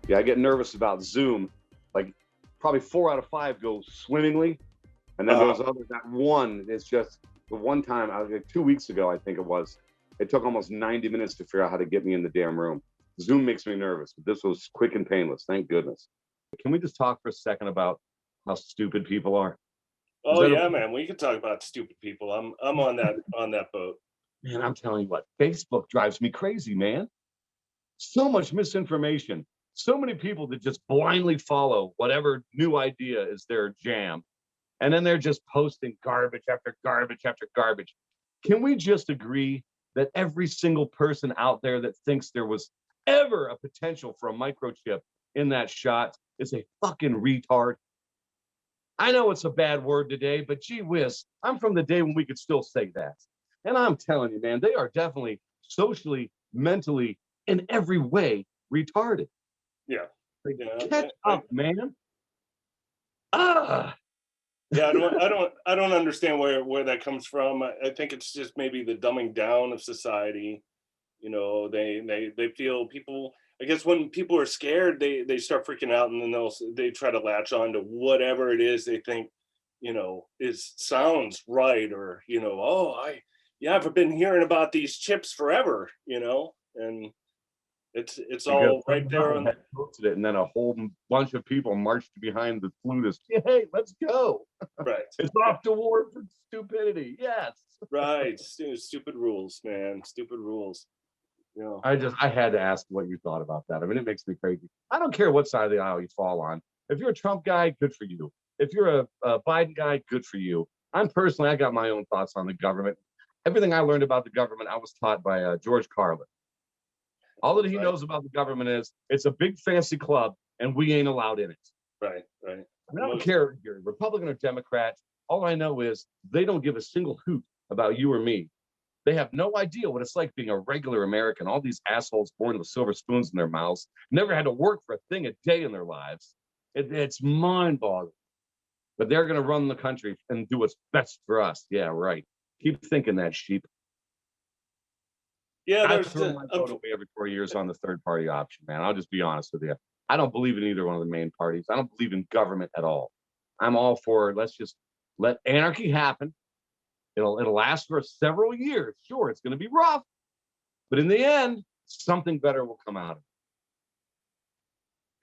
Yeah, I get nervous about Zoom. Like probably 4 out of 5 go swimmingly, and then Uh-huh. that one is just the one time. Like 2 weeks ago, I think it was. It took almost 90 minutes to figure out how to get me in the damn room. Zoom makes me nervous, but this was quick and painless. Thank goodness. Can we just talk for a second about how stupid people are? Is Oh that yeah, okay? man. We could talk about stupid people. I'm on that boat. Man, I'm telling you what, Facebook drives me crazy, man. So much misinformation. So many people that just blindly follow whatever new idea is their jam. And then they're just posting garbage after garbage after garbage. Can we just agree that every single person out there that thinks there was ever a potential for a microchip in that shot is a fucking retard? I know it's a bad word today, but gee whiz, I'm from the day when we could still say that. And I'm telling you, man, they are definitely socially, mentally, in every way retarded. Yeah. Like, Yeah. catch up, man. Ah, Yeah, I don't understand where that comes from. I think it's just maybe the dumbing down of society. They feel people. I guess when people are scared, they start freaking out, and then they try to latch on to whatever it is they think, is sounds right, or oh, yeah, I've been hearing about these chips forever, and it's because all some right there on. knucklehead posted it, and then a whole bunch of people marched behind the flutist. Hey, let's go! Right. It's off to war for stupidity. Yes. Right. Stupid rules, man. Stupid rules. I had to ask what you thought about that. I mean, it makes me crazy. I don't care what side of the aisle you fall on. If you're a Trump guy, good for you. If you're a Biden guy, good for you. I got my own thoughts on the government. Everything I learned about the government, I was taught by George Carlin. All that he Right. knows about the government is it's a big fancy club and we ain't allowed in it. Right. Right. I mean, I don't Most. care if you're Republican or Democrat. All I know is they don't give a single hoot about you or me. They have no idea what it's like being a regular American. All these assholes born with silver spoons in their mouths, never had to work for a thing a day in their lives. It's mind boggling. But they're going to run the country and do what's best for us. Yeah, right. Keep thinking that, sheep. Yeah. I There's throw the. my vote away every 4 years on the third party option, man. I'll just be honest with you. I don't believe in either one of the main parties. I don't believe in government at all. I'm all for let's just let anarchy happen. It'll last for several years. Sure, it's going to be rough, but in the end, something better will come out of it.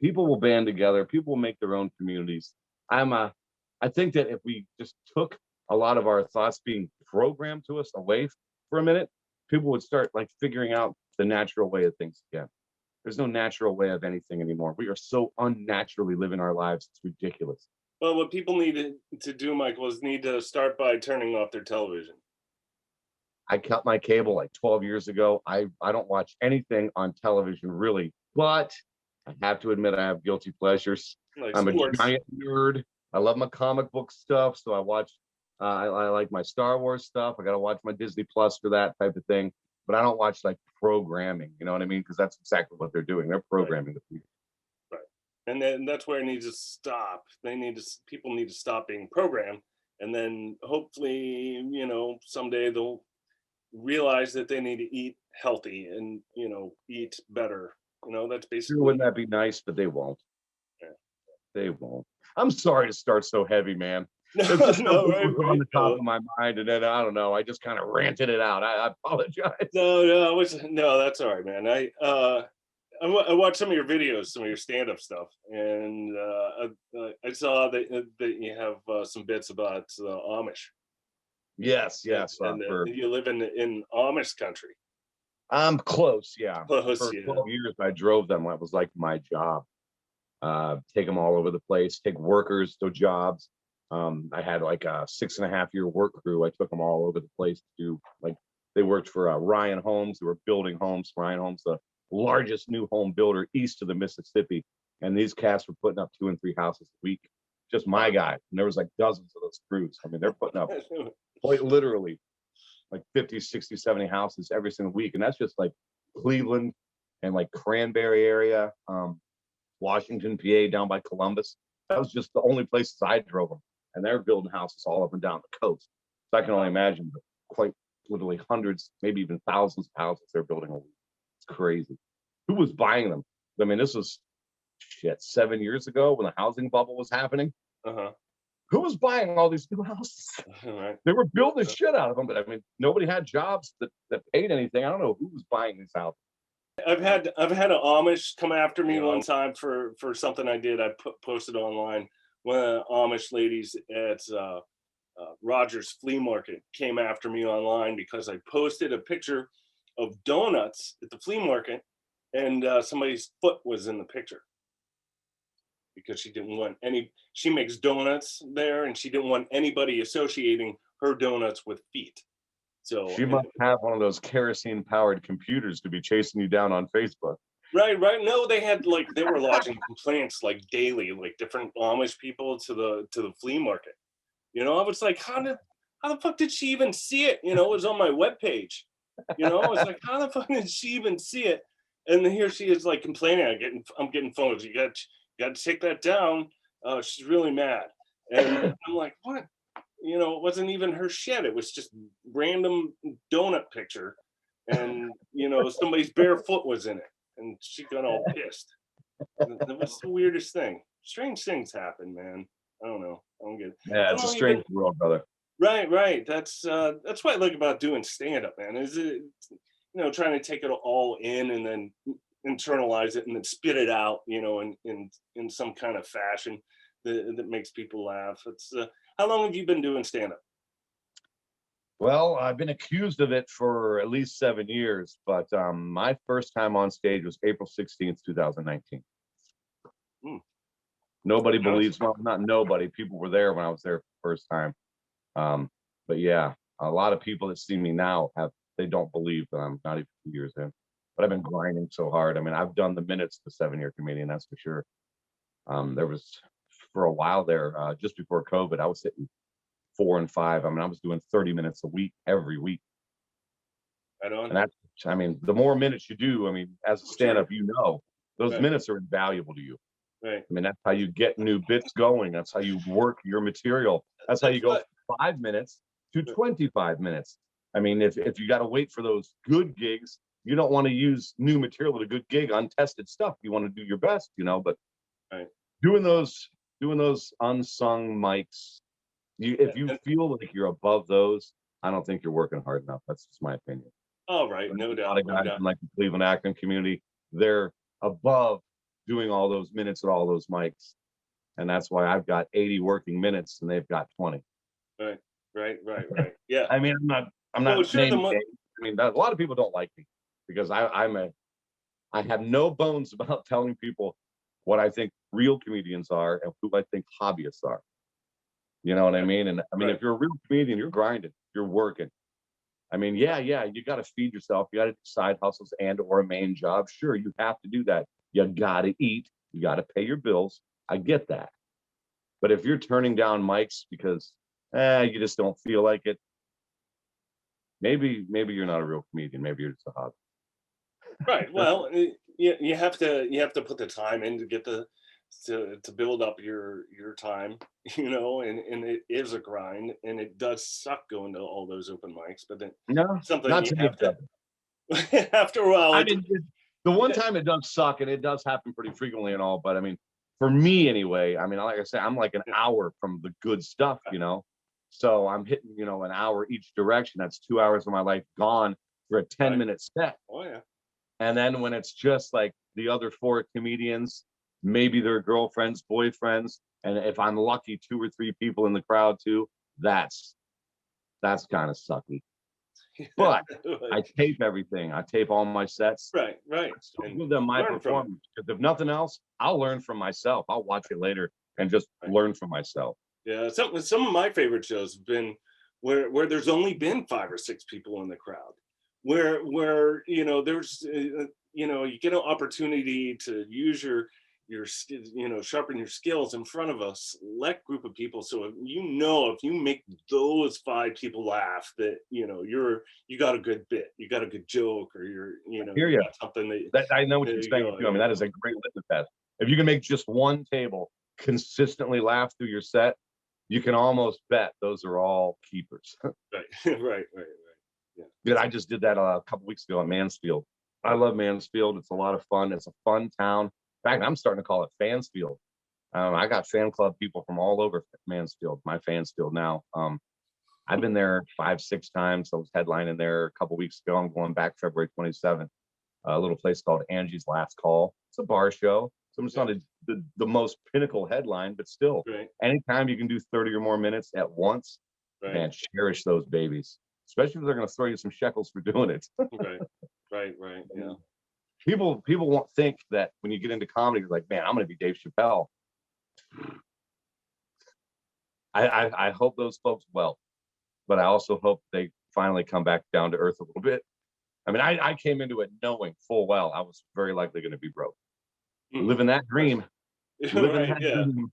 People will band together. People will make their own communities. I think that if we just took a lot of our thoughts being programmed to us away for a minute, people would start like figuring out the natural way of things again. There's no natural way of anything anymore. We are so unnaturally living our lives. It's ridiculous. Well, what people need to do, Michael, is need to start by turning off their television. I cut my cable like 12 years ago. I don't watch anything on television really, but I have to admit I have guilty pleasures. Like I'm a sports. giant nerd. I love my comic book stuff, so I watch. I like my Star Wars stuff. I got to watch my Disney Plus for that type of thing. But I don't watch like programming. You know what I mean? Because that's exactly what they're doing. They're Right. programming the people. Right. And then that's where it needs to stop. People need to stop being programmed, and then hopefully, someday they'll realize that they need to eat healthy and eat better. That's Sure, basically. wouldn't that be nice? But they won't. Yeah. They won't. I'm sorry to start so heavy, man. No, It's just no, something that right, was on right. the top No, of my mind, and then I don't know. I just kind of ranted it out. I apologize. no, no, no. That's all right, man. I watched some of your videos, some of your stand-up stuff, and I saw that you have some bits about Amish, Yes, and, yes. and For you live in Amish country. I'm close. Yeah. Close, For yeah. 12 years, I drove them. That was like my job. Take them all over the place. Take workers to jobs. I had like a 6.5 year work crew. I took them all over the place to do like they worked for Ryan Homes. They were building homes. Ryan Homes, the largest new home builder east of the Mississippi, and these cats were putting up 2 and 3 houses a week. Just my guy, and there was like dozens of those crews. I mean, they're putting up quite literally like 50, 60, 70 houses every single week. And that's just like Cleveland and like Cranberry area, Washington, PA, down by Columbus. That was just the only places I drove them. And they're building houses all up and down the coast. So I can only imagine the quite literally hundreds, maybe even thousands of houses they're building a week. It's crazy. Who was buying them? I mean, this was shit, 7 years ago when the housing bubble was happening. Uh-huh. Who was buying all these new houses? Right. They were building the shit out of them, but I mean, nobody had jobs that paid anything. I don't know who was buying these houses. I've had an Amish come after me You one know, time for something I did. I posted online. One of the Amish ladies at Rogers Flea Market came after me online because I posted a picture of donuts at the flea market, and somebody's foot was in the picture because she didn't want any. She makes donuts there, and she didn't want anybody associating her donuts with feet. So, she must have one of those kerosene powered computers to be chasing you down on Facebook. right, right. No, they had like they were lodging complaints like daily, like different Amish people to the flea market. I was like, how the fuck did she even see it? It was on my webpage. I was like, how the fuck did she even see it? And then here she is like complaining. I'm getting phones. You got to take that down. She's really mad. And I'm like, what? It wasn't even her shit. It was just random donut picture, and somebody's bare foot was in it, and she got all pissed. That was the weirdest thing. Strange things happen, man. I don't know. I don't get it. Yeah, How it's a long you been? strange world, brother. Right, right. That's what I like about doing stand up, man. Is it trying to take it all in and then internalize it and then spit it out, in some kind of fashion that makes people laugh. It's How long have you been doing stand up? Well, I've been accused of it for at least 7 years, but my first time on stage was April 16th, 2019. Hmm. Nobody Nice. believes, well, not nobody. People were there when I was there for the first time. But yeah, a lot of people that see me now they don't believe that I'm not even 2 years in. But I've been grinding so hard. I mean, I've done the minutes to 7 year comedian, that's for sure. There was for a while there, just before COVID, I was hitting 4 and 5. I mean, I was doing 30 minutes a week every week. Right on. And that's, I mean, the more minutes you do, I mean, as a stand Sure. up, those Right, minutes are invaluable to you. right. I mean, that's how you get new bits going. That's how you work your material. That's how you That's go what. from 5 minutes to 25 minutes. I mean, if you got to wait for those good gigs, you don't want to use new material at a good gig, untested stuff. You want to do your best, but Right. doing those unsung mics, if you And, feel like you're above those, I don't think you're working hard enough. That's just my opinion. all right, But no a lot doubt, of no guys doubt. in like the Cleveland acting community, they're above doing all those minutes at all those mics. And that's why I've got 80 working minutes and they've got 20. Right, right, right, right. Yeah. I mean, I'm Well, not sure. naming names. I mean, a lot of people don't like me because I have no bones about telling people what I think real comedians are and who I think hobbyists are. You know what I Right, mean? And I mean, right, if you're a real comedian, you're grinding, you're working. I mean, yeah, you got to feed yourself. You got to do side hustles and or a main job. Sure, you have to do that. You got to eat. You got to pay your bills. I get that. But if you're turning down mics because you just don't feel like it, maybe you're not a real comedian. Maybe you're just a hobby. right. Well, you have to put the time in to get to build up your time, and it is a grind, and it does suck going to all those open mics, but then No, it's something not you to me. have to. After a while, I mean, the one time it does suck, and it does happen pretty frequently and all. But I mean, for me anyway, I mean, like I say, I'm like an hour from the good stuff. So I'm hitting, an hour each direction. That's 2 hours of my life gone for a 10 right. minute set. Oh yeah. And then when it's just like the other four comedians, maybe their girlfriends, boyfriends, and if I'm lucky, 2 or 3 people in the crowd too, that's kind of sucky. But I tape everything. I tape all my sets. Right, right, I still and give them my learn from it. performance because if nothing else, I'll learn from myself. I'll watch it later and just Right. learn from myself. Yeah, some of my favorite shows have been where there's only been 5 or 6 people in the crowd, where there's you get an opportunity to use sharpen your skills in front of a select group of people. So if you make those 5 people laugh, that you got a good bit, you got a good joke, or Hear you you. got something That I know what that you're you saying go, too. I mean, that is a great litmus test. If you can make just one table consistently laugh through your set, you can almost bet those are all keepers. right, right, right, right. Yeah, Dude, I just did that a couple weeks ago at Mansfield. I love Mansfield. It's a lot of fun. It's a fun town. fact, I'm starting to call it Fansfield. I got fan club people from all over Mansfield, my Fansfield now. I've been there 5, 6 times. I was headlining there a couple weeks ago. I'm going back February 27th. A little place called Angie's Last Call. It's a bar show. So it's not the most pinnacle headline, but still, anytime you can do 30 or more minutes at once, man, cherish those babies. Especially if they're going to throw you some shekels for doing it. Right. Yeah. People won't think that when you get into comedy, you're like, man, I'm going to be Dave Chappelle. I hope those folks well, but I also hope they finally come back down to earth a little bit. I mean, I came into it knowing full well I was very likely going to be broke. Living that dream. Dream.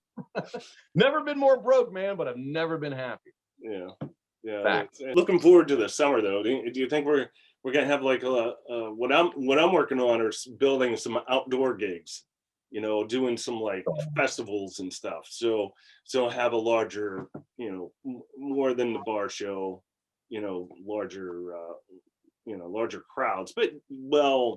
Never been more broke, man, but I've never been happy. Yeah. Looking forward to the summer, though. Do you think we're gonna have like what I'm working on is building some outdoor gigs, doing some like festivals and stuff. So have a larger, more than the bar show, larger, larger crowds, but I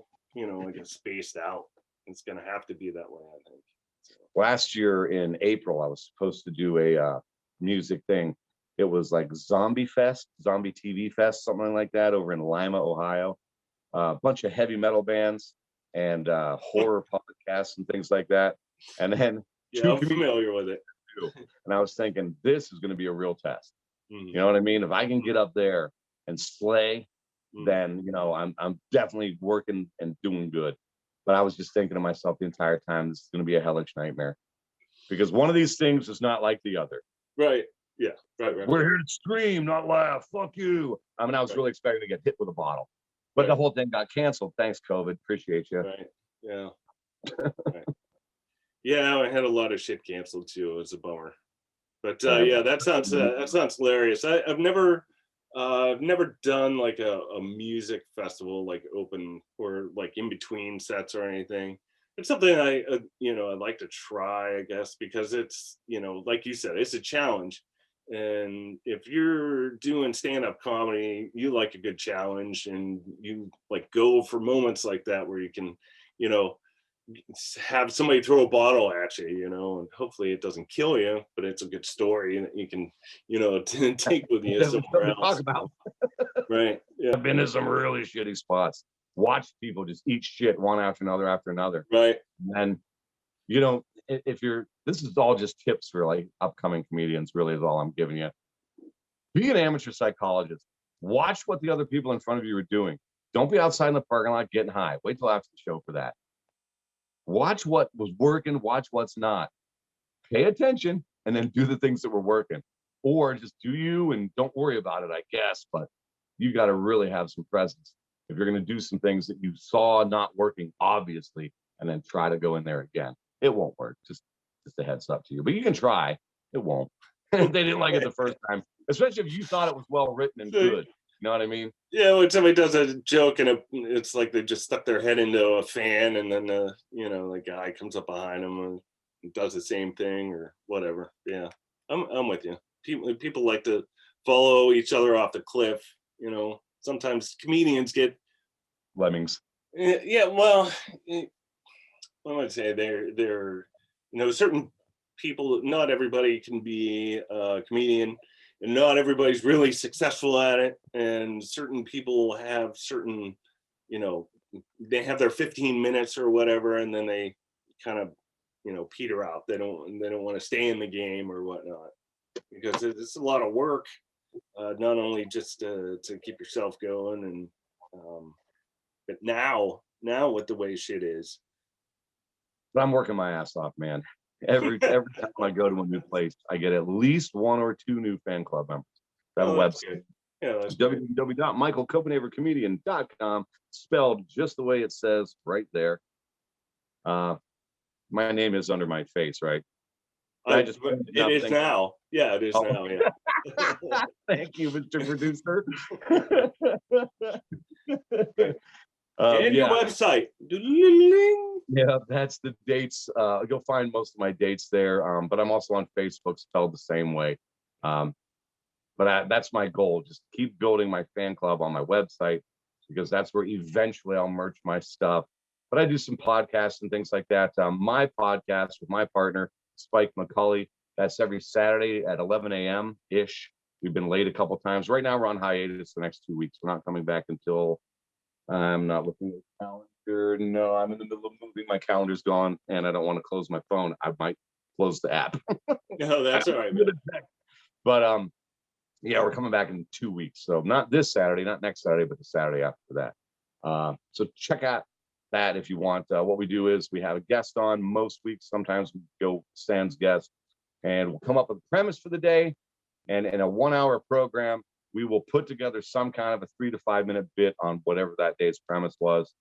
guess spaced out. It's gonna have to be that way, I think. So. Last year in April, I was supposed to do a music thing. It was like Zombie TV Fest, something like that, over in Lima, Ohio. A bunch of heavy metal bands and horror podcasts and things like that. And then I'm familiar with it. And I was thinking, this is going to be a real test. You know what I mean? If I can get up there and slay, then I'm definitely working and doing good. But I was just thinking to myself the entire time, this is going to be a hellish nightmare, because one of these things is not like the other. Right. Yeah. Right. We're here to scream, not laugh. Fuck you. I mean, I was really expecting to get hit with a bottle, but the whole thing got canceled. Thanks, COVID. Appreciate you. Right. Yeah. Yeah. I had a lot of shit canceled too. It was a bummer. But that sounds hilarious. I've never done like a music festival, like open or like in between sets or anything. It's something I'd like to try, I guess, because it's, like you said, it's a challenge. And if you're doing stand-up comedy, you like a good challenge, and you like go for moments like that where you can, have somebody throw a bottle at you, and hopefully it doesn't kill you, but it's a good story and you can, take with you somewhere else. Talk about. Right. Yeah. I've been to some really shitty spots. Watch people just eat shit one after another. Right. And this is all just tips for like upcoming comedians, really, is all I'm giving you. Be an amateur psychologist. Watch what the other people in front of you are doing. Don't be outside in the parking lot getting high. Wait till after the show for that. Watch what was working, watch what's not. Pay attention and then do the things that were working. Or just do you and don't worry about it, I guess. But you got to really have some presence if you're going to do some things that you saw not working, obviously, and then try to go in there again. It won't work. Just a heads up to you. But you can try. It won't. They didn't like it the first time, especially if you thought it was well written and good. You know what I mean? Yeah, when somebody does a joke and it's like they just stuck their head into a fan, and then the guy comes up behind them and does the same thing or whatever. Yeah, I'm with you. People like to follow each other off the cliff. Sometimes comedians get lemmings. Yeah, well, what would I say? They're certain people. Not everybody can be a comedian. And not everybody's really successful at it, and certain people have certain, they have their 15 minutes or whatever, and then they kind of, peter out. They don't want to stay in the game or whatnot, because it's a lot of work, not only just to keep yourself going, and but now with the way shit is. But I'm working my ass off, man. Every time I go to a new place, I get at least 1 or 2 new fan club members. I have a website. Yeah, that's www.michaelcopenhavercomedian.com, spelled just the way it says right there. My name is under my face, right? It is now. Yeah, it is now. Yeah. Thank you, Mr. Producer. And your website. Yeah, that's the dates. You'll find most of my dates there. But I'm also on Facebook, spelled the same way. But that's my goal. Just keep building my fan club on my website, because that's where eventually I'll merch my stuff. but I do some podcasts and things like that. My podcast with my partner, Spike McCulley, that's every Saturday at 11 a.m. ish. We've been late a couple times. Right now, we're on hiatus the next 2 weeks. We're not coming back until I'm not looking at the calendar. No, I'm in the middle of moving. My calendar's gone, and I don't want to close my phone. I might close the app. No, that's all right, man. But yeah, we're coming back in 2 weeks. So not this Saturday, not next Saturday, but the Saturday after that. So check out that if you want. What we do is we have a guest on most weeks. Sometimes we go sans guest, and we'll come up with a premise for the day. And in a 1-hour program, we will put together some kind of a 3 to 5 minute bit on whatever that day's premise was.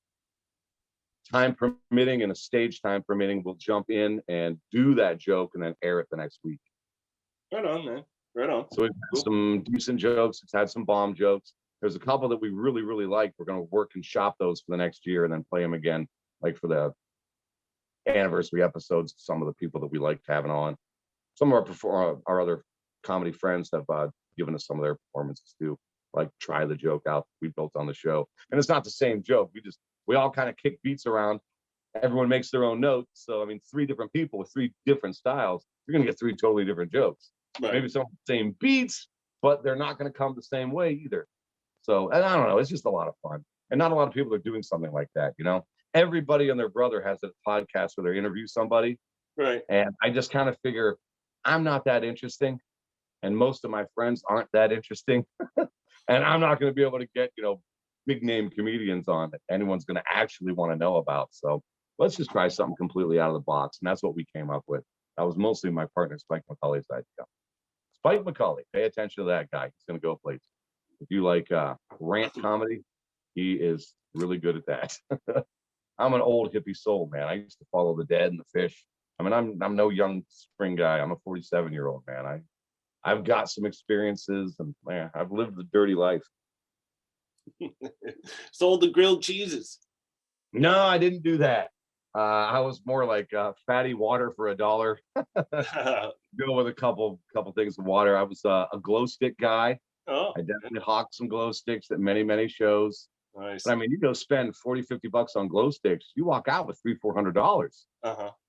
Time permitting and a stage time permitting, we'll jump in and do that joke and then air it the next week. Right on, man. Right on. So we've had some decent jokes. It's had some bomb jokes. There's a couple that we really, really like. We're going to work and shop those for the next year and then play them again, like for the anniversary episodes. Some of the people that we liked having on. Some of our other comedy friends have given us some of their performances too. Like try the joke out we built on the show, and it's not the same joke. We all kind of kick beats around. Everyone makes their own notes. So I mean, 3 different people with 3 different styles. You're gonna get 3 totally different jokes. Right. Maybe some of the same beats, but they're not gonna come the same way either. So, and I don't know. It's just a lot of fun, and not a lot of people are doing something like that. Everybody and their brother has a podcast where they interview somebody, Right. and I just kind of figure I'm not that interesting, and most of my friends aren't that interesting. And I'm not going to be able to get, big name comedians on that anyone's going to actually want to know about. So let's just try something completely out of the box. And that's what we came up with. That was mostly my partner, Spike McCulley's idea. Spike McCulley, pay attention to that guy. He's going to go places. If you like rant comedy, he is really good at that. I'm an old hippie soul, man. I used to follow the Dead and the Fish. I mean, I'm no young spring guy. I'm a 47-year-old man. I've got some experiences, and man, I've lived the dirty life. Sold the grilled cheeses. No, I didn't do that. I was more like fatty water for $1. Go with a couple things of water. I was a glow stick guy. Oh, I definitely hawked some glow sticks at many shows. nice. But I mean, you go spend $40-50 on glow sticks, you walk out with $300-400.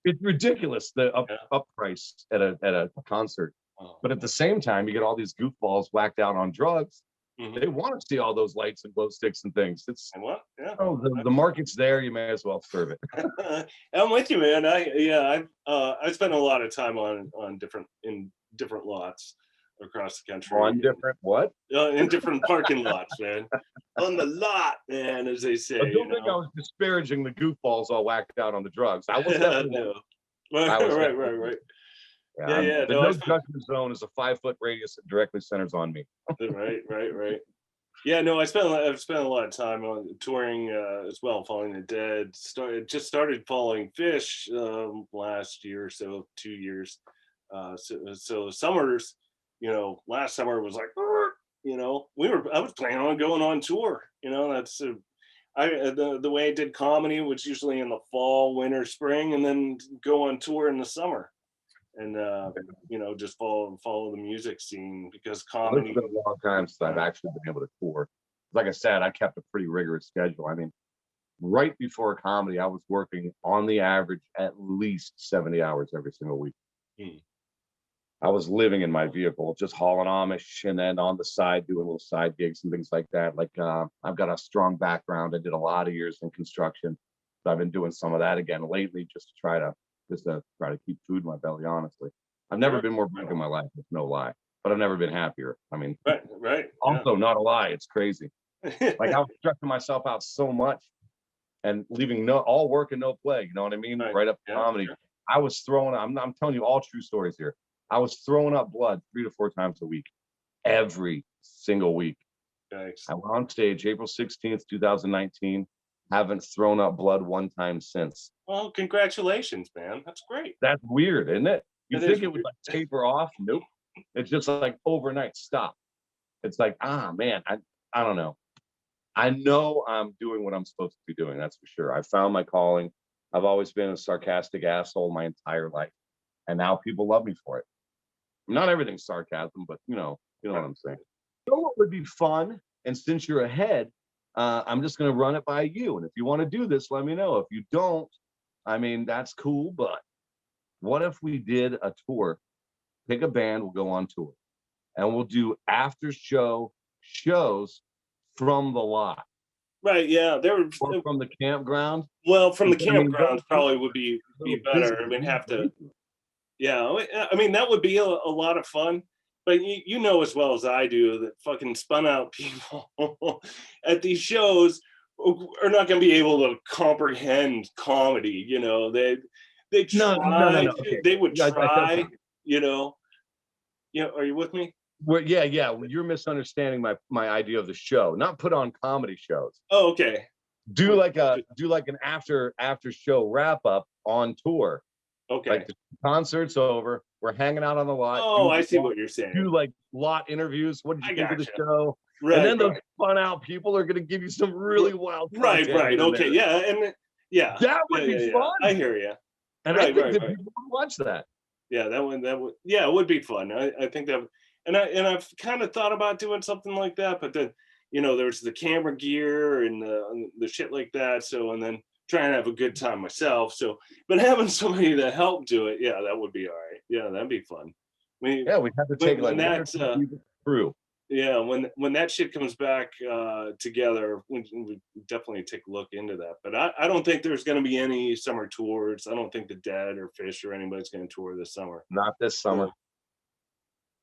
It's ridiculous the up price at a concert. But at the same time, you get all these goofballs whacked out on drugs. They want to see all those lights and glow sticks and things. It's the market's there. You may as well serve it. I'm with you, man. I spent a lot of time on different lots across the country. On different what? In different parking lots, man. On the lot, man, as they say. I don't think I was disparaging the goofballs all whacked out on the drugs. I was no. Right. The no judgment zone is a 5-foot radius that directly centers on me. Right. Yeah, no, I've spent a lot of time on touring as well, following the Dead. Started following Fish last year or so, 2 years. So summers, last summer was like, I was planning on going on tour. That's the way I did comedy was usually in the fall, winter, spring, and then go on tour in the summer. And just follow the music scene, because comedy. It's been a long time since I've actually been able to tour. Like I said, I kept a pretty rigorous schedule. I mean, right before comedy, I was working on the average at least 70 hours every single week. I was living in my vehicle, just hauling Amish, and then on the side doing little side gigs and things like that. Like I've got a strong background. I did a lot of years in construction, so I've been doing some of that again lately, just to try to keep food in my belly. Honestly, I've never been more broke in my life. It's no lie, but I've never been happier. I mean, right. Also, not a lie. It's crazy. Like I was stressing myself out so much, and leaving all work and no play. You know what I mean? Right up to comedy. Sure. I was throwing. I'm telling you all true stories here. I was throwing up blood 3 to 4 times a week, every single week. Thanks. I went on stage April 16th, 2019. Haven't thrown up blood one time since. Well, congratulations, man. That's great. That's weird, isn't it? You think it would like taper off? Nope. It's just like overnight stop. It's like, man, I don't know. I know I'm doing what I'm supposed to be doing. That's for sure. I found my calling. I've always been a sarcastic asshole my entire life, and now people love me for it. Not everything's sarcasm, but you know what I'm saying. You know what would be fun? And since you're ahead, I'm just going to run it by you. And if you want to do this, let me know. If you don't, I mean, that's cool. But what if we did a tour, pick a band, we'll go on tour and we'll do after show shows from the lot Right. Yeah. or from the campground. Well, from the I mean, campgrounds probably would be better. I physically, mean, have to. Yeah. I mean, that would be a lot of fun. But you know as well as I do that fucking spun out people at these shows are not going to be able to comprehend comedy. You know, they try. no. Okay. They would I try. You know. Yeah. Are you with me? well, yeah. Well, you're misunderstanding my idea of the show. Not put on comedy shows. Oh, okay. Do like an after show wrap up on tour. Okay. Like the concert's over, we're hanging out on the lot. Oh, I see what you're saying. Do like lot interviews. What did you think of the gotcha. show? Right. And then right. those spun out people are going to give you some really wild. Right. content in Okay. there. Yeah. And yeah. That would be fun. I hear you. And I think that people would watch that. Yeah, that would yeah, it would be fun. I think that and I've kind of thought about doing something like that, but then there's the camera gear and the shit like that. So and then trying to have a good time myself. So but having somebody to help do it, yeah, that would be all right. Yeah, that'd be fun. Yeah, we'd have to take like that's through. Yeah, when that shit comes back together, we definitely take a look into that. But I don't think there's going to be any summer tours. I don't think the Dead or Fish or anybody's going to tour this summer. Not this summer.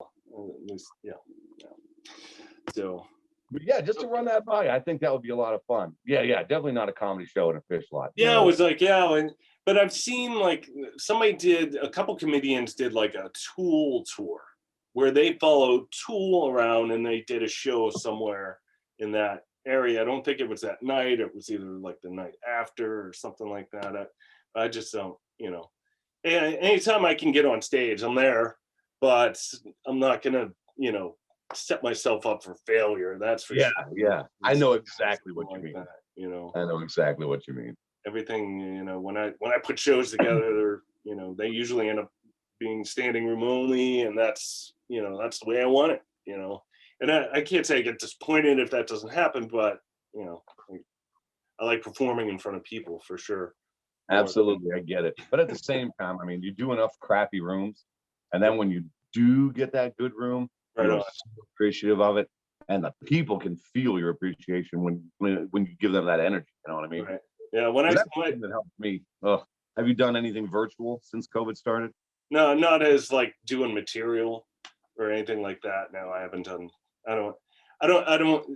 At least, yeah. So. But yeah, just to run that by, I think that would be a lot of fun. Yeah, definitely not a comedy show in a fish lot. Yeah, it was like but I've seen like a couple comedians did like a Tool tour, where they followed Tool around and they did a show somewhere in that area. I don't think it was that night. It was either like the night after or something like that. I just don't, and anytime I can get on stage, I'm there, but I'm not going to, set myself up for failure. That's for sure. Yeah. I know exactly what you mean. That, I know exactly what you mean. Everything, when I put shows together, they usually end up being standing room only, and that's that's the way I want it, and I can't say I get disappointed if that doesn't happen, but I like performing in front of people for sure. Absolutely, I get it. But at the same time, I mean, you do enough crappy rooms, and then when you do get that good room, you're so appreciative of it, and the people can feel your appreciation when you give them that energy. You know what I mean? Right. Yeah. That helped me. Have you done anything virtual since COVID started? No, not as like doing material or anything like that. No, I haven't done. I don't.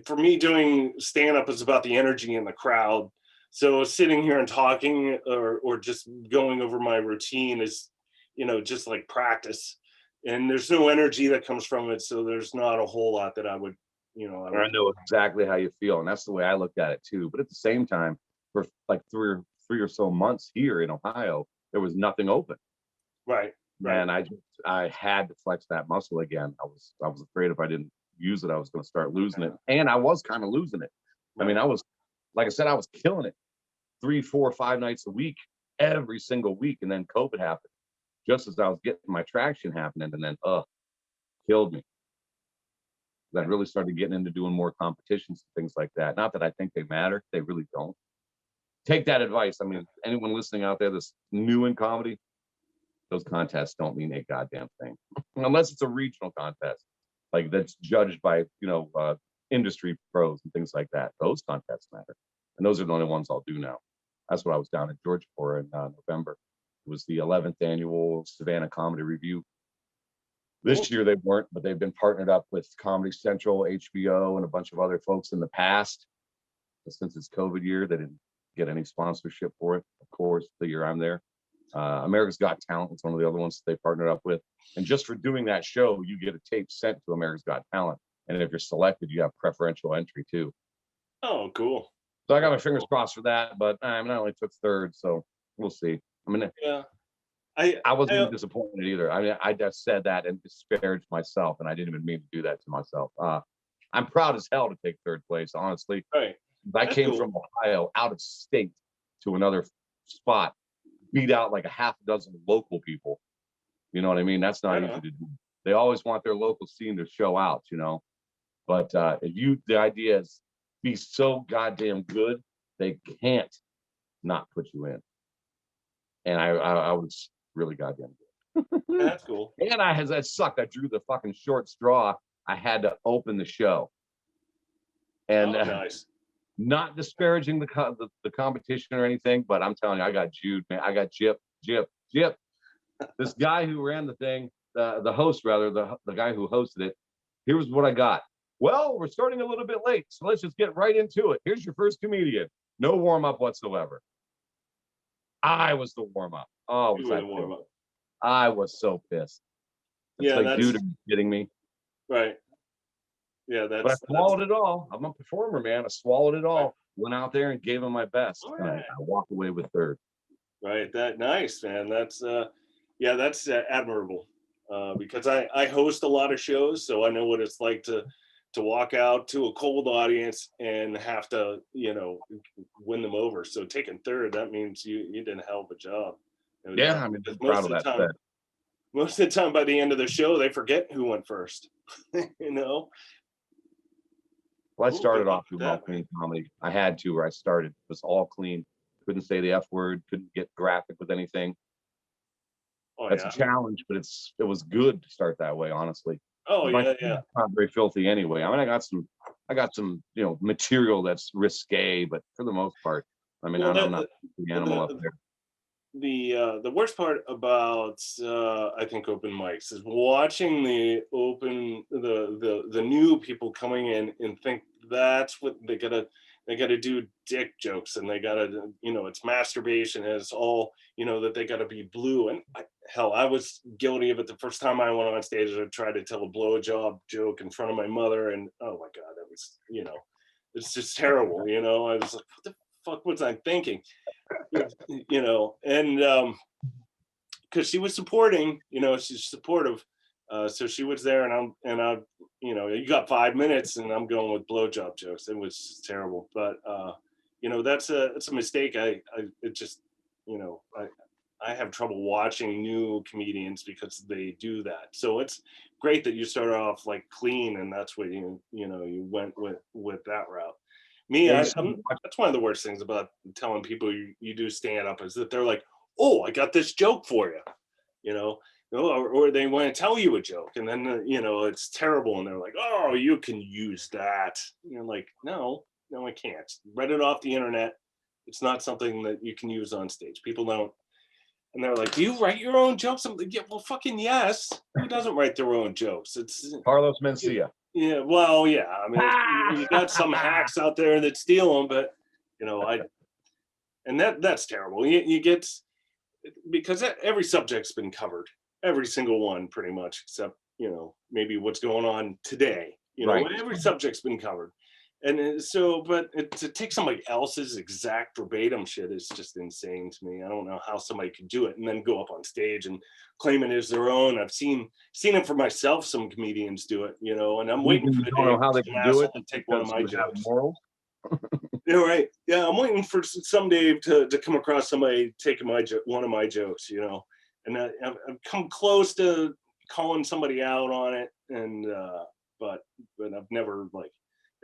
For me, doing stand up is about the energy in the crowd. So sitting here and talking or just going over my routine is, just like practice. And there's no energy that comes from it, so there's not a whole lot that I would. I know exactly how you feel, and that's the way I looked at it too. But at the same time, for like three or so months here in Ohio, there was nothing open. Right. And I had to flex that muscle again. I was afraid if I didn't use it, I was going to start losing it, and I was kind of losing it. Right. I mean, I was, like I said, I was killing it 3, 4, 5 nights a week, every single week, and then COVID happened, just as I was getting my traction happening, and then killed me. I really started getting into doing more competitions and things like that. Not that I think they matter; they really don't. Take that advice. I mean, anyone listening out there that's new in comedy, those contests don't mean a goddamn thing, unless it's a regional contest, like that's judged by industry pros and things like that. Those contests matter, and those are the only ones I'll do now. That's what I was down in Georgia for in November. It was the 11th annual Savannah Comedy Review. This year they weren't, but they've been partnered up with Comedy Central, HBO, and a bunch of other folks in the past. But since it's COVID year, they didn't get any sponsorship for it. Of course, the year I'm there. America's Got Talent is one of the other ones they partnered up with. And just for doing that show, you get a tape sent to America's Got Talent. And if you're selected, you have preferential entry too. Oh, cool. So I got my fingers crossed for that, but I only took third, so we'll see. I mean, yeah. I wasn't disappointed either. I mean, I just said that and disparaged myself, and I didn't even mean to do that to myself. I'm proud as hell to take third place, honestly. Right. I came from Ohio, out of state, to another spot, beat out like a half a dozen local people. You know what I mean? That's not easy to do. They always want their local scene to show out, But the idea is be so goddamn good, they can't not put you in. And I was really goddamn good. That's cool. And that sucked. I drew the fucking short straw. I had to open the show. And Nice. Not disparaging the competition or anything, but I'm telling you, I got Jude, man. I got Jip. This guy who ran the thing, the host rather, the guy who hosted it. Here's what I got. Well, we're starting a little bit late, so let's just get right into it. Here's your first comedian. No warm up whatsoever. I was the warm up. Oh, was I warm up? I was so pissed. It's like, dude, are you kidding me? Right. Yeah, but I swallowed it all. I'm a performer, man. I swallowed it all. Went out there and gave him my best. Right. And I walked away with third. Right. Nice, man. That's that's admirable. Because I host a lot of shows, so I know what it's like to walk out to a cold audience and have to, win them over. So taking third, that means you did a hell of a job. Yeah, I'm proud of that. Most of the time, by the end of the show, they forget who went first. Well, I started off doing all clean comedy. I had to, where I started. It was all clean. Couldn't say the F word. Couldn't get graphic with anything. That's a challenge, but it was good to start that way, honestly. Oh yeah. It's not very filthy anyway. I mean, I got some, material that's risque, but for the most part, I mean, I'm not the animal up there. The worst part about I think open mics is watching the new people coming in and think that's what they gotta do, dick jokes, and they gotta, it's masturbation, and it's all, that they gotta be blue. And I was guilty of it the first time I went on stage. I tried to tell a blowjob joke in front of my mother, and oh my god, that was, it's just terrible. I was like, what the fuck was I thinking? And because she was supporting, she's supportive, so she was there, and I, you got 5 minutes, and I'm going with blowjob jokes. It was just terrible, but that's a mistake. It just, I have trouble watching new comedians because they do that. So it's great that you started off like clean, and that's what you went with that route. Me, that's one of the worst things about telling people you do stand up, is that they're like, oh, I got this joke for you, or they want to tell you a joke, and then, it's terrible. And they're like, oh, you can use that. You're like, no, I can't. Read it off the internet. It's not something that you can use on stage. People don't. And they're like, do you write your own jokes? I'm like, yeah, well, fucking yes. Who doesn't write their own jokes? It's Carlos Mencia. Yeah, well, yeah. I mean, you got some hacks out there that steal them, but and that's terrible. You get, because every subject's been covered, every single one, pretty much, except maybe what's going on today. Right. Every subject's been covered, and so, but to take somebody else's exact verbatim shit is just insane to me. I don't know how somebody could do it and then go up on stage and claim it as their own. I've seen it for myself. Some comedians do it, and I'm waiting for the day how they can do it to take one of my jokes. Right? Yeah, I'm waiting for someday to come across somebody taking one of my jokes, and I've come close to calling somebody out on it, and but I've never, like,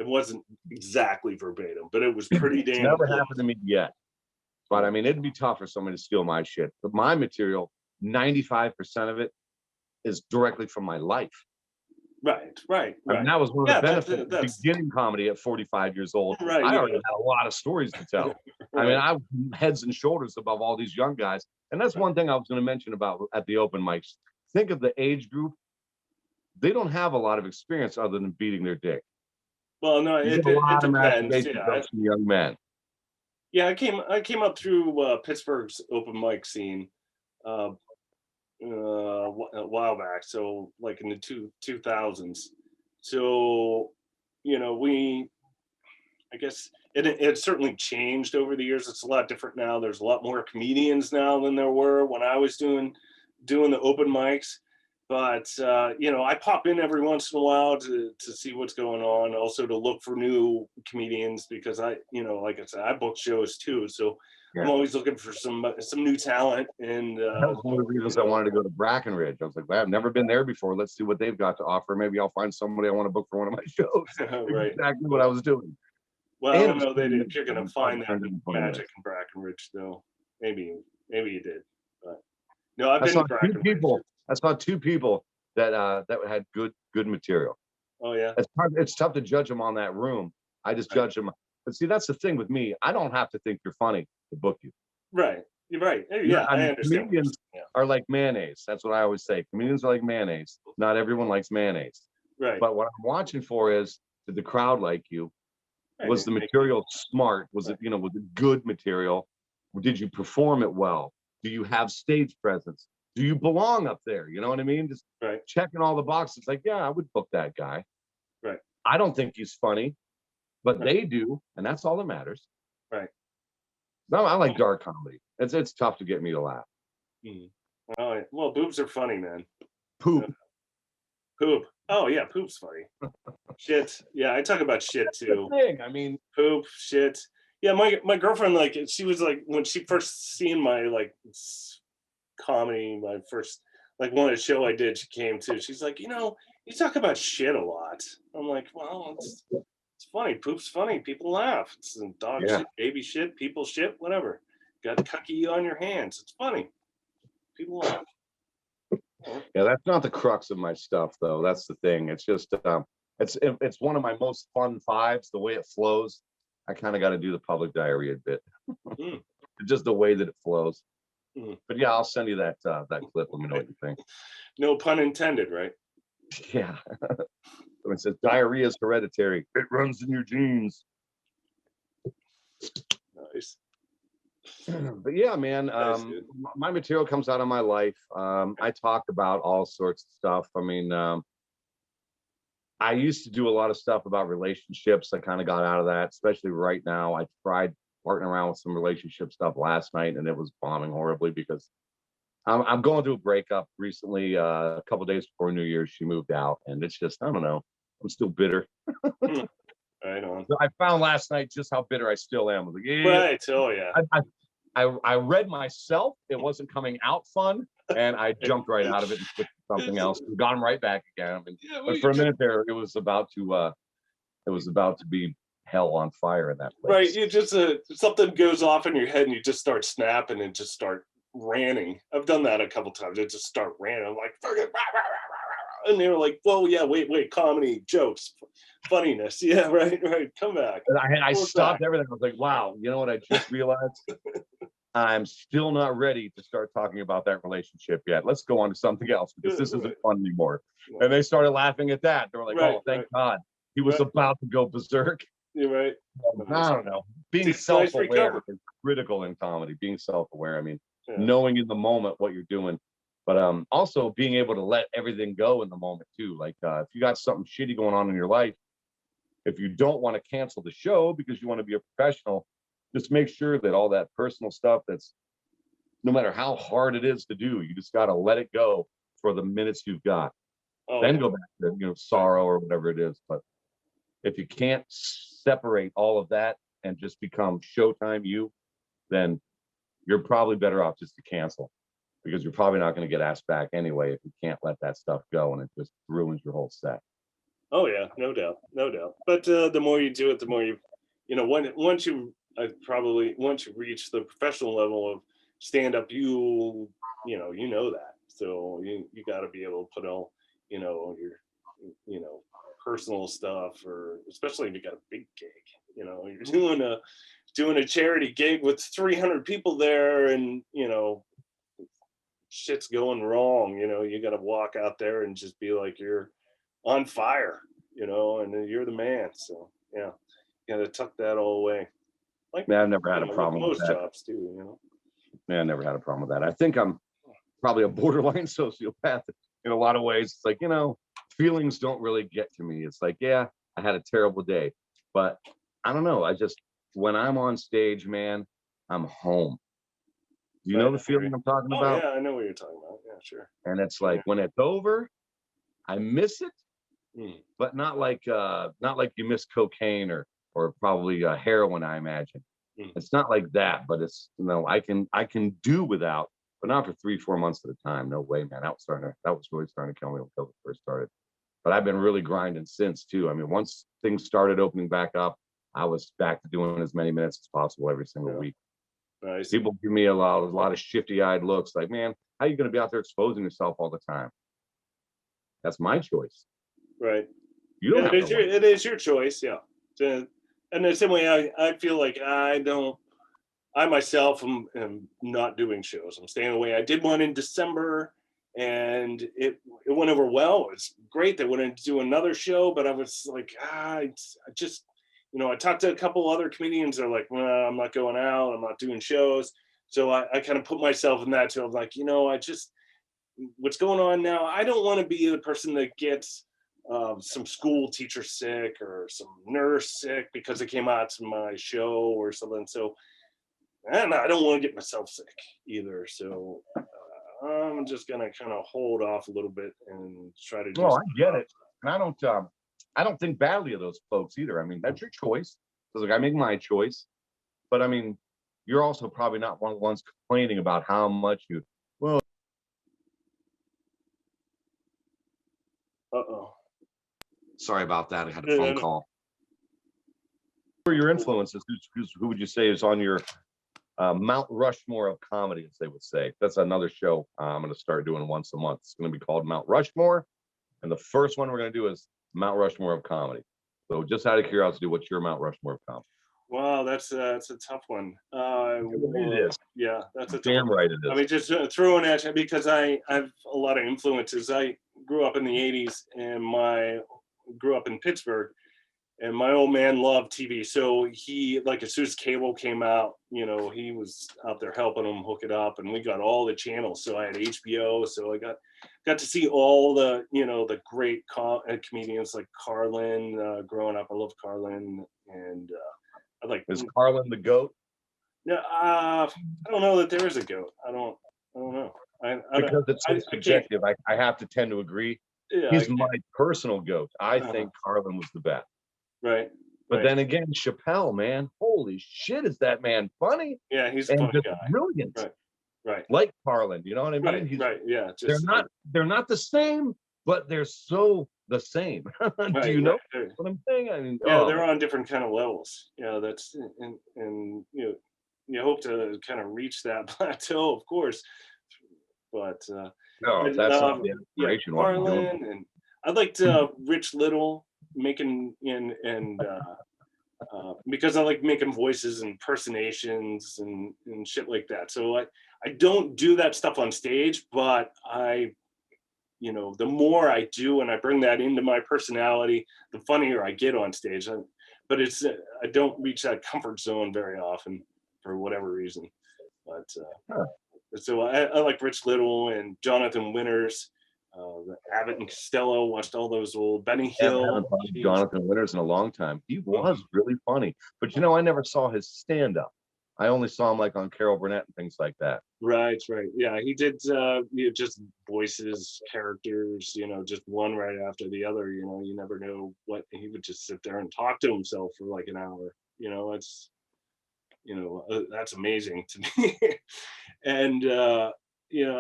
it wasn't exactly verbatim, but it was pretty damn. It's never happened to me yet. But I mean, it'd be tough for somebody to steal my shit. But my material, 95% of it is directly from my life. Right. I mean, that was one of the benefits of beginning comedy at 45 years old. Right. I already had a lot of stories to tell. Right. I mean, I was heads and shoulders above all these young guys. And that's one thing I was going to mention about at the open mics. Think of the age group. They don't have a lot of experience other than beating their dick. Well, no, it depends. Young men. Yeah, I came up through Pittsburgh's open mic scene a while back, so like in the 2000s. So, I guess it certainly changed over the years. It's a lot different now. There's a lot more comedians now than there were when I was doing the open mics. But I pop in every once in a while to see what's going on, also to look for new comedians, because I, like I said, I book shows too, so yeah. I'm always looking for some new talent. And that was one of the reasons I wanted to go to Brackenridge. I was like, I've never been there before. Let's see what they've got to offer. Maybe I'll find somebody I want to book for one of my shows. Right. Exactly what I was doing. Well, I And it don't was know that if you're gonna find that turned with into 20 Magic minutes. and Brackenridge, though. Maybe you did, but no, I've I been saw to two Brackenridge. people. I saw two people that had good material. Oh yeah, It's tough to judge them on that room. I just right, judge them. But see, that's the thing with me. I don't have to think you're funny to book you. right. You're right. Yeah, Yeah, I I mean, understand what you're comedians saying. are like mayonnaise. That's what I always say. Comedians are like mayonnaise. Not everyone likes mayonnaise. Yeah, right, But what I'm watching for is, did the crowd like you? right. Was And the make it material smart? Was right. it, was it good material? Did you perform it well? Do you have stage presence? Do you belong up there? You know what I mean? Just Right, checking all the boxes. Like, yeah, I would book that guy. right, I don't think he's funny, but right, they do, and that's all that matters. right. No, I like dark comedy. It's tough to get me to laugh. Mm. Oh, well, boobs are funny, man. Yeah. Poop. Poop. Oh yeah, poop's funny. Shit. Yeah, I talk about shit The too. thing. I mean, Poop, shit. Yeah, my girlfriend, like, she was like, when she first seen my like comedy, my first, like, one of the show I did, she came to. She's like, you talk about shit a lot. I'm like, well, it's funny. Poop's funny. People laugh. It's dog yeah, shit, baby shit, people shit, whatever. Got cucky on your hands. It's funny. People laugh. Yeah. yeah. That's not the crux of my stuff, though. That's the thing. It's just, it's one of my most fun fives. The way it flows, I kind of got to do the public diarrhea bit. Mm, Just the way that it flows. mm. But yeah, I'll send you that clip. Let me know what you think. No pun intended, right? Yeah. It says diarrhea is hereditary. It runs in your genes. Nice. But yeah, man, That's good. my material comes out of my life. I talk about all sorts of stuff. I mean, I used to do a lot of stuff about relationships. I kind of got out of that, especially right now. I tried partnering around with some relationship stuff last night, and it was bombing horribly because I'm going through a breakup recently. A couple days before New Year's, she moved out, and it's just, I don't know. I'm still bitter. Hmm. Right on. So I found last night just how bitter I still am. I was like, yeah, Right. Oh yeah. I read myself. It wasn't coming out fun, and I jumped right out of it and switched to something It's- else. Gone right back again. I mean, yeah. What but are for you a minute there, it was about to be hell on fire in that right? place. You just something goes off in your head and you just start snapping and just start ranting. I've done that a couple times. I just start ranting. I'm like, "Fucking rah, rah, rah, rah, rah," and they were like, "Whoa, yeah, wait, comedy, jokes, funniness, yeah, right, come back, And I pull it back." stopped everything. I was like, wow, you know what I just realized? I'm still not ready to start talking about that relationship yet. Let's go on to something else because this isn't Right, fun anymore. And they started laughing at that. They were like, right, oh, thank right, God. He was right. about to go berserk. You're right. I Nice. don't know. Being See, it's nice self-aware recover. is critical in comedy. Being self-aware. I mean, Yeah. knowing in the moment what you're doing, but also being able to let everything go in the moment too. Like if you got something shitty going on in your life, if you don't want to cancel the show because you want to be a professional, just make sure that all that personal stuff that's no matter how hard it is to do, you just got to let it go for the minutes you've got. Oh Then yeah. go back to Right. sorrow or whatever it is. But if you can't separate all of that and just become Showtime you, then you're probably better off just to cancel because you're probably not going to get asked back anyway if you can't let that stuff go and it just ruins your whole set. Oh yeah, no doubt, no doubt. But the more you do it, the more once you probably once you reach the professional level of stand up, you know that. So you got to be able to put all your you know personal stuff, or especially if you got a big gig. You're doing a charity gig with 300 people there, and shit's going wrong. You got to walk out there and just be like you're on fire, and then you're the man. So yeah, you gotta tuck that all away. Like Man, I've never had a like problem with most that. jobs too. Man, I never had a problem with that. I think I'm probably a borderline sociopath in a lot of ways. It's like, feelings don't really get to me. It's like, yeah, I had a terrible day, but I don't know. When I'm on stage, man, I'm home. Do you Right. know the feeling I'm talking Oh about? yeah, I know what you're talking about. Yeah, sure. And it's Yeah. like when it's over, I miss it, Mm. but not like you miss cocaine or probably heroin, I imagine. Mm. It's not like that, but it's I can do without, but not for 3-4 months at a time. No way, man. That was really starting to kill me when COVID first started. But I've been really grinding since too. I mean, once things started opening back up, I was back to doing as many minutes as possible every single Yeah. week. Nice. People give me a lot of shifty-eyed looks, like, man, how are you going to be out there exposing yourself all the time? That's my choice. Right. You don't Yeah, have to like. it is your choice. Yeah. And the same way I feel like I myself am not doing shows. I'm staying away. I did one in December, and it went over well. It's great. They wanted to do another show, but I was like, I just, I talked to a couple other comedians. They're like, well, I'm not going out. I'm not doing shows. So I kind of put myself in that too. I'm like, I just, what's going on now? I don't want to be the person that gets some school teacher sick or some nurse sick because it came out to my show or something. So, and I don't want to get myself sick either. So I'm just gonna kind of hold off a little bit and try to do Well, I something get else. it, and I don't think badly of those folks either. I mean, that's your choice. So like, I make my choice, but I mean, you're also probably not one of the ones complaining about how much you. Well, Uh-oh. sorry about that. I had a No, no, phone no. call. Who are your influences? Who would you say is on your Mount Rushmore of comedy, as they would say? That's another show I'm going to start doing once a month. It's going to be called Mount Rushmore, and the first one we're going to do is Mount Rushmore of comedy. So, just out of curiosity, what's your Mount Rushmore of comedy? Wow, that's a tough one. It is. Yeah, that's a tough one. Damn right it I is. mean, just throwing at you because I've a lot of influences. I grew up in the '80s, and grew up in Pittsburgh, and my old man loved TV. So he, like, as soon as cable came out, he was out there helping them hook it up, and we got all the channels. So I had HBO, so I got to see all the the great comedians like Carlin. Growing up, I loved Carlin, and I like. Is Carlin the goat? Yeah, I don't know that there is a goat. I don't know. Because it's so I can't. subjective. I have to tend to agree. Yeah, I He's my can't. personal goat. I Uh-huh. think Carlin was the best. Right, But right. then again, Chappelle, man, holy shit, is that man funny Yeah, he's a and funny just guy. brilliant, Right, right, like Carlin. You know what I right, mean? right. Yeah, They're just not they're not the same, but they're so the same. Do right, you know right. what I'm saying? I mean, Yeah, oh they're my, on different kind of levels. Yeah, that's and you hope to kind of reach that plateau, of course. But no, that's not the yeah, inspiration. What you're doing. Carlin, and I liked Rich Little making and because I like making voices and impersonations and shit like that. So I don't do that stuff on stage, but the more I do and I bring that into my personality, the funnier I get on stage. But I don't reach that comfort zone very often for whatever reason. But Huh. so I like Rich Little and Jonathan Winters, Abbott and Costello. Watched all those old Benny I haven't Hill. thought of Jeez. Jonathan Winters in a long time. He Mhm. was really funny, but I never saw his stand up. I only saw him like on Carol Burnett and things like that. Right, right. Yeah, he did just voices, characters, just one right after the other. You never know what he would just sit there and talk to himself for like an hour. It's that's amazing to me. And I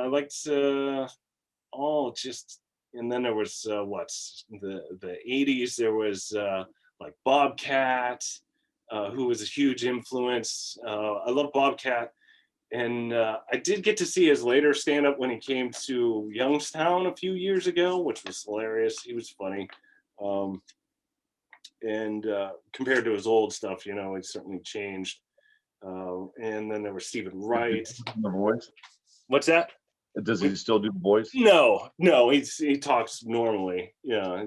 liked just and then there was what's the '80s. There was like Bobcat, who was a huge influence. I love Bobcat. And I did get to see his later stand up when he came to Youngstown a few years ago, which was hilarious. He was funny. Um, and compared to his old stuff, he certainly changed. And then there was Stephen Wright. The voice. What's that? Does he still do the voice? No, no, he talks normally. Yeah,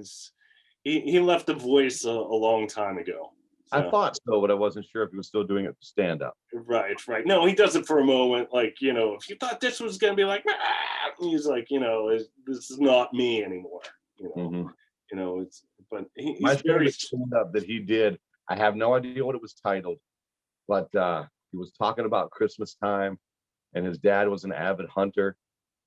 he left the voice a long time ago. I So. thought so, but I wasn't sure if he was still doing it for stand up. Right, right. No, he does it for a moment. Like, if you thought this was going to be like, he's like, this is not me anymore. You know, Mm-hmm. it's, but My he's very, favorite stand up that he did, I have no idea what it was titled, but he was talking about Christmas time, and his dad was an avid hunter.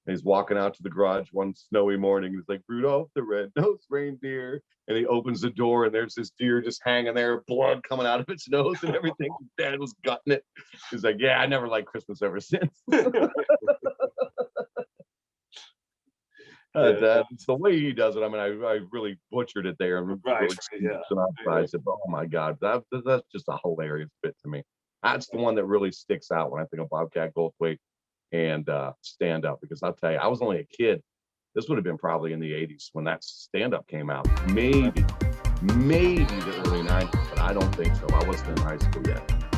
And he's walking out to the garage one snowy morning. He's like, Rudolph the red-nosed reindeer. And he opens the door, and there's this deer just hanging there, blood coming out of its nose and everything. His dad was gutting it. He's like, yeah, I never liked Christmas ever since. Yeah. That's the way he does it. I mean, I really butchered it there and Right. really Yeah. synopsized it, but oh my God, that's just a hilarious bit to me. That's the one that really sticks out when I think of Bobcat Goldthwait and stand up, because I'll tell you, I was only a kid. This would have been probably in the 80s when that stand up came out. Maybe the early 90s, but I don't think so. I wasn't in high school yet.